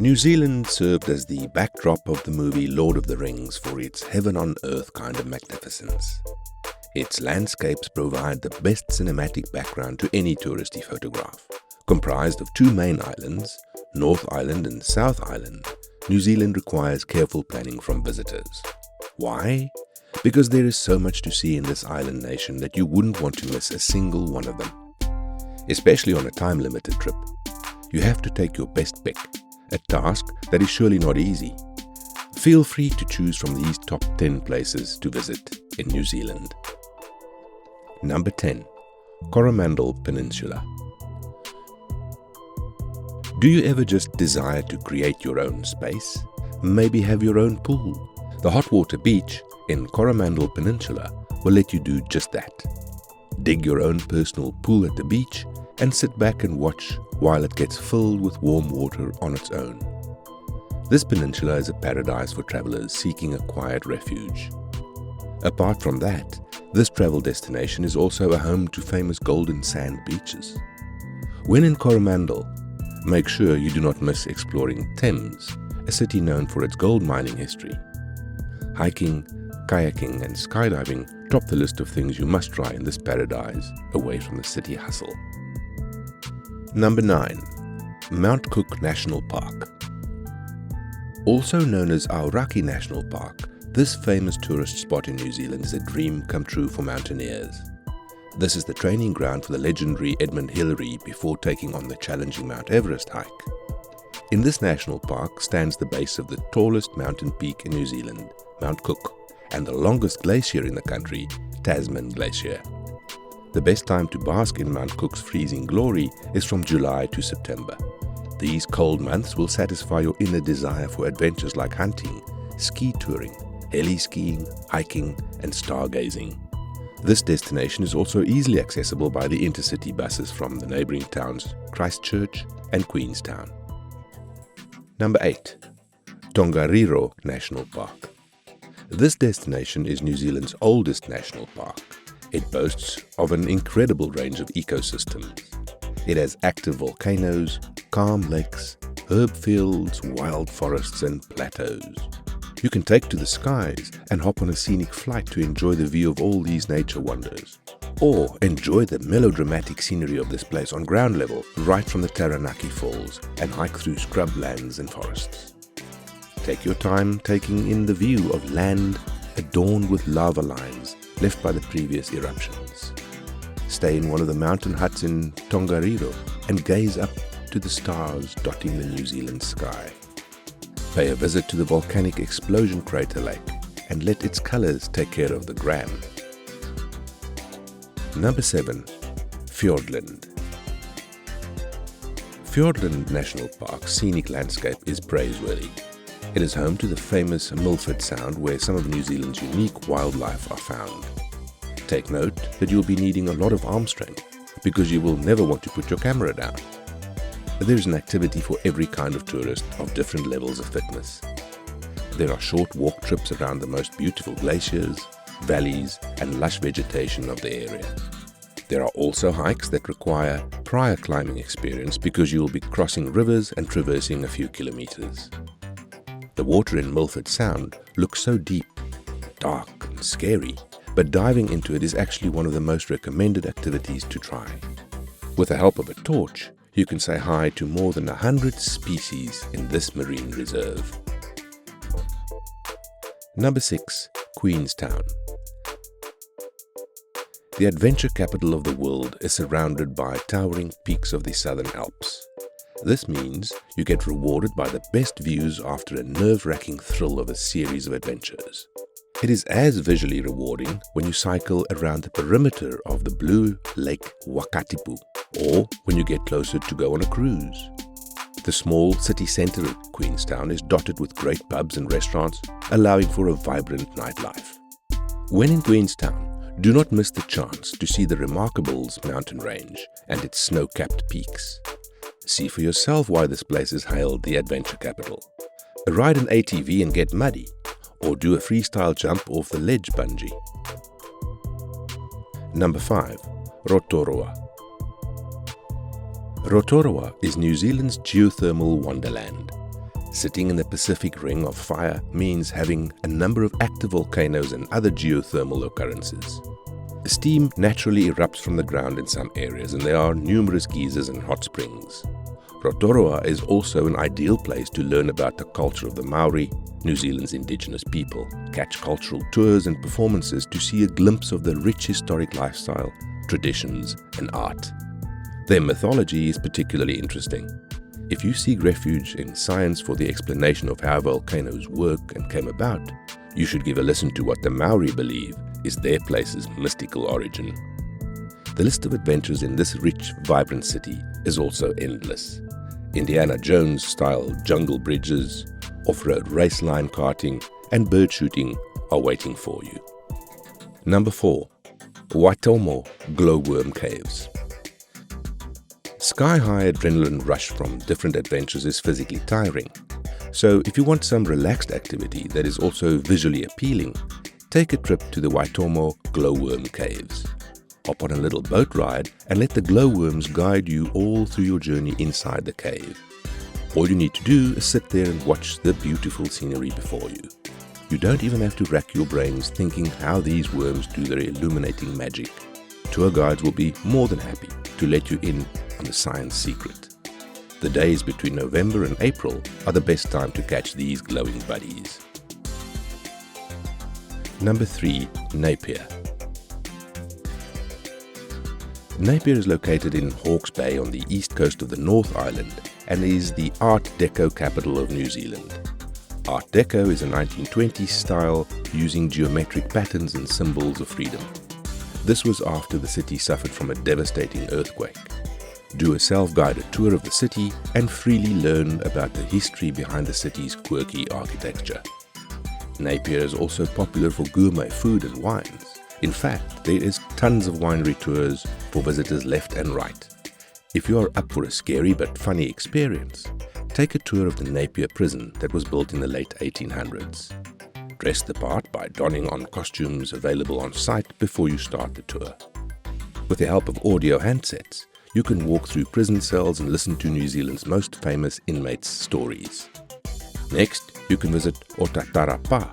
New Zealand served as the backdrop of the movie Lord of the Rings for its heaven-on-earth kind of magnificence. Its landscapes provide the best cinematic background to any touristy photograph. Comprised of two main islands, North Island and South Island, New Zealand requires careful planning from visitors. Why? Because there is so much to see in this island nation that you wouldn't want to miss a single one of them. Especially on a time-limited trip. You have to take your best pick, a task that is surely not easy. Feel free to choose from these top 10 places to visit in New Zealand. Number 10. Coromandel Peninsula. Do you ever just desire to create your own space? Maybe have your own pool? The hot water beach in Coromandel Peninsula will let you do just that. Dig your own personal pool at the beach and sit back and watch while it gets filled with warm water on its own. This peninsula is a paradise for travelers seeking a quiet refuge. Apart from that, this travel destination is also a home to famous golden sand beaches. When in Coromandel, make sure you do not miss exploring Thames, a city known for its gold mining history. Hiking, kayaking and skydiving top the list of things you must try in this paradise away from the city hustle. Number 9. Mount Cook National Park. Also known as Aoraki National Park, this famous tourist spot in New Zealand is a dream come true for mountaineers. This is the training ground for the legendary Edmund Hillary before taking on the challenging Mount Everest hike. In this national park stands the base of the tallest mountain peak in New Zealand, Mount Cook, and the longest glacier in the country, Tasman Glacier. The best time to bask in Mount Cook's freezing glory is from July to September. These cold months will satisfy your inner desire for adventures like hunting, ski touring, heli skiing, hiking, and stargazing. This destination is also easily accessible by the intercity buses from the neighbouring towns Christchurch and Queenstown. Number 8. Tongario National Park. This destination is New Zealand's oldest national park. It boasts of an incredible range of ecosystems. It has active volcanoes, calm lakes, herb fields, wild forests and plateaus. You can take to the skies and hop on a scenic flight to enjoy the view of all these nature wonders. Or enjoy the melodramatic scenery of this place on ground level, right from the Taranaki Falls, and hike through scrublands and forests. Take your time taking in the view of land adorned with lava lines left by the previous eruptions. Stay in one of the mountain huts in Tongario and gaze up to the stars dotting the New Zealand sky. Pay a visit to the volcanic explosion crater lake and let its colors take care of the gram. Number 7. Fiordland. Fiordland National Park's scenic landscape is praiseworthy. It is home to the famous Milford Sound, where some of New Zealand's unique wildlife are found. Take note that you'll be needing a lot of arm strength because you will never want to put your camera down. But there's an activity for every kind of tourist of different levels of fitness. There are short walk trips around the most beautiful glaciers, valleys, and lush vegetation of the area. There are also hikes that require prior climbing experience because you will be crossing rivers and traversing a few kilometers. The water in Milford Sound looks so deep, dark and scary, but diving into it is actually one of the most recommended activities to try. With the help of a torch, you can say hi to more than 100 species in this marine reserve. Number 6. Queenstown. The adventure capital of the world is surrounded by towering peaks of the Southern Alps. This means you get rewarded by the best views after a nerve-wracking thrill of a series of adventures. It is as visually rewarding when you cycle around the perimeter of the blue Lake Wakatipu, or when you get closer to go on a cruise. The small city centre of Queenstown is dotted with great pubs and restaurants, allowing for a vibrant nightlife. When in Queenstown, do not miss the chance to see the Remarkables mountain range and its snow-capped peaks. See for yourself why this place is hailed the adventure capital. Ride an ATV and get muddy, or do a freestyle jump off the ledge bungee. Number 5. Rotrua. Rotorua is New Zealand's geothermal wonderland. Sitting in the Pacific Ring of Fire means having a number of active volcanoes and other geothermal occurrences. Steam naturally erupts from the ground in some areas, and there are numerous geysers and hot springs. Rotrua is also an ideal place to learn about the culture of the Maori, New Zealand's indigenous people, catch cultural tours and performances to see a glimpse of the rich historic lifestyle, traditions, and art. Their mythology is particularly interesting. If you seek refuge in science for the explanation of how volcanoes work and came about, you should give a listen to what the Maori believe is their place's mystical origin. The list of adventures in this rich, vibrant city is also endless. Indiana Jones-style jungle bridges, off-road race line karting, and bird shooting are waiting for you. Number 4. Waitomo Gloworm Caves. Sky-high adrenaline rush from different adventures is physically tiring. So if you want some relaxed activity that is also visually appealing, take a trip to the Waitomo Gloworm Caves. Hop on a little boat ride and let the glowworms guide you all through your journey inside the cave. All you need to do is sit there and watch the beautiful scenery before you. You don't even have to rack your brains thinking how these worms do their illuminating magic. Tour guides will be more than happy to let you in on the science secret. The days between November and April are the best time to catch these glowing buddies. Number 3. Napier. Napier is located in Hawke's Bay on the east coast of the North Island and is the Art Deco capital of New Zealand. Art Deco is a 1920s style using geometric patterns and symbols of freedom. This was after the city suffered from a devastating earthquake. Do a self-guided tour of the city and freely learn about the history behind the city's quirky architecture. Napier is also popular for gourmet food and wines. In fact, there is tons of winery tours for visitors left and right. If you are up for a scary but funny experience, take a tour of the Napier prison that was built in the late 1800s. Dress the part by donning on costumes available on site before you start the tour. With the help of audio handsets, you can walk through prison cells and listen to New Zealand's most famous inmates' stories. Next, you can visit Otatara Pa,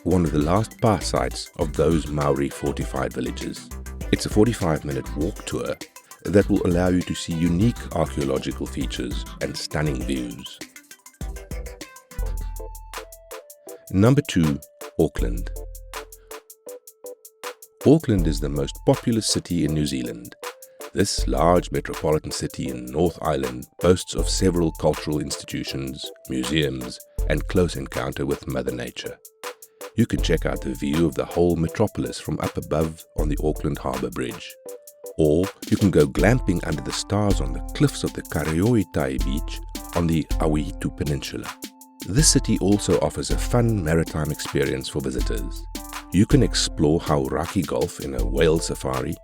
one of the last pa sites of those Maori fortified villages. It's a 45-minute walk tour that will allow you to see unique archaeological features and stunning views. Number 2. Auckland. Auckland is the most populous city in New Zealand. This large metropolitan city in North Island boasts of several cultural institutions, museums, and close encounter with Mother Nature. You can check out the view of the whole metropolis from up above on the Auckland Harbour Bridge. Or you can go glamping under the stars on the cliffs of the Kareoitai beach on the Waitomo Peninsula. This city also offers a fun maritime experience for visitors. You can explore Hauraki Gulf in a whale safari.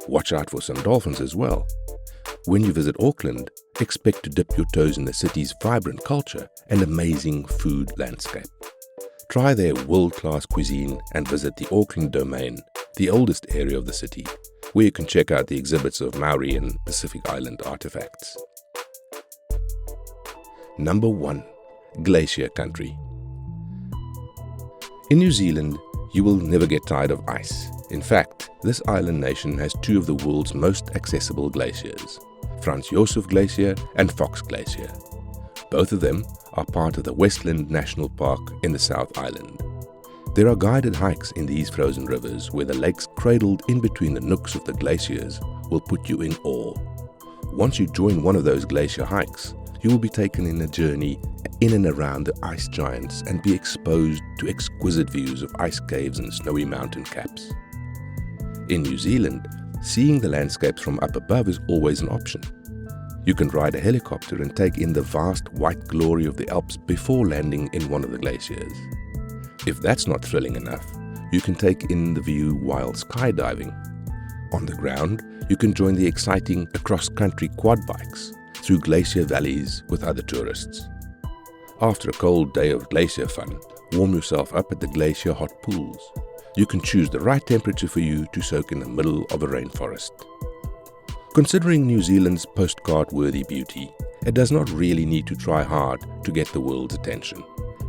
Watch out for some dolphins as well. When you visit Auckland, expect to dip your toes in the city's vibrant culture and amazing food landscape. Try their world-class cuisine and visit the Auckland Domain, the oldest area of the city, where you can check out the exhibits of Maori and Pacific Island artifacts. Number 1. Glacier Country. In New Zealand, you will never get tired of ice. In fact, this island nation has two of the world's most accessible glaciers, Franz Josef Glacier and Fox Glacier. Both of them are part of the Westland National Park in the South Island. There are guided hikes in these frozen rivers where the lakes cradled in between the nooks of the glaciers will put you in awe. Once you join one of those glacier hikes, you will be taken in a journey in and around the ice giants and be exposed to exquisite views of ice caves and snowy mountain caps. In New Zealand, seeing the landscapes from up above is always an option. You can ride a helicopter and take in the vast white glory of the Alps before landing in one of the glaciers. If that's not thrilling enough, you can take in the view while skydiving. On the ground, you can join the exciting across-country quad bikes through glacier valleys with other tourists. After a cold day of glacier fun, warm yourself up at the glacier hot pools. You can choose the right temperature for you to soak in the middle of a rainforest. Considering New Zealand's postcard-worthy beauty, It does not really need to try hard to get the world's attention.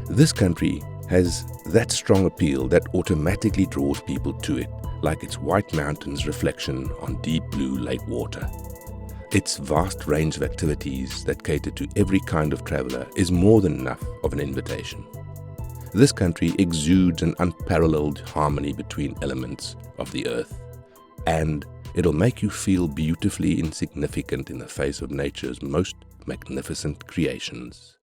This country has that strong appeal that automatically draws people to it, like its white mountains' reflection on deep blue lake water. Its vast range of activities that cater to every kind of traveler is more than enough of an invitation. This country exudes an unparalleled harmony between elements of the earth, and it'll make you feel beautifully insignificant in the face of nature's most magnificent creations.